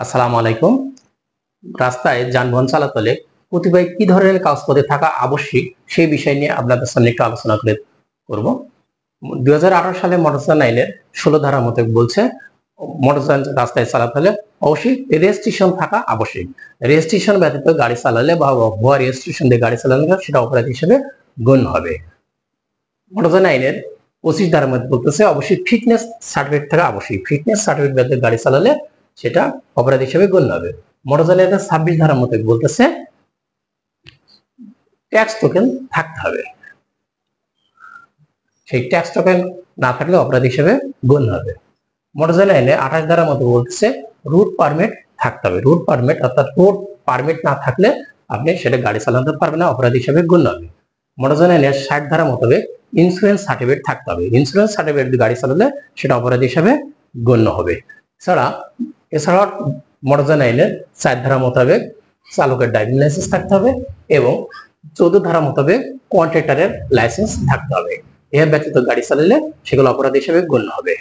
আসসালামু আলাইকুম। রাস্তায় যানবাহন চলাচলে কতিপয় কি ধরনের কাগজপত্র থাকা আবশ্যিক সেই বিষয় নিয়ে আপনাদের সামনে একটু আলোচনা করব। 2018 সালে মোটরযান আইনের 16 ধারা মোতাবেক বলছে মোটরযান রাস্তায় চালাতে হলে অবশ্যই রেজিস্ট্রেশন থাকা আবশ্যক। রেজিস্ট্রেশন ব্যতীত গাড়ি চালালে বা ভুয়া রেজিস্ট্রেশন দিয়ে গাড়ি চালালে সেটা অপরাধ হিসেবে গণ্য হবে। মোটরযান আইনের 25 ধারার মধ্যে বলতেছে অবশ্যই ফিটনেস সার্টিফিকেট থাকা আবশ্যক। ফিটনেস সার্টিফিকেট ব্যতীত গাড়ি চালালে সেটা অপরাধ হিসেবে গণ্য হবে। মোটরযান আইনের 26 ধারার মোতাবেক বলতেছে ট্যাক্স টোকেন থাকতে হবে। সেই ট্যাক্স টোকেন না থাকলে অপরাধ হিসেবে গণ্য হবে। মোটরযান আইনে 28 ধারার মধ্যে বলতেছে রুট পারমিট থাকতে হবে। রুট পারমিট অর্থাৎ রুট পারমিট না থাকলে আপনি সেটা গাড়ি চালাতে পারবেন না, অপরাধ হিসেবে গণ্য হবে। মোটরযান আইনের 60 ধারা মোতাবেক ইন্স্যুরেন্স সার্টিফিকেট থাকতে হবে। ইন্স্যুরেন্স সার্টিফিকেট গাড়ি চালালে সেটা অপরাধ হিসেবে গণ্য হবে। এছাড়া মোটরযান আইনের 4 ধারা মোতাবেক চালকের ড্রাইভিং লাইসেন্স থাকতে হবে এবং 14 ধারা মোতাবেক কন্ট্রাক্টরের লাইসেন্স থাকতে হবে। এর ব্যতীত গাড়ি চালালে সেগুলো অপরাধ হিসেবে গণ্য হবে।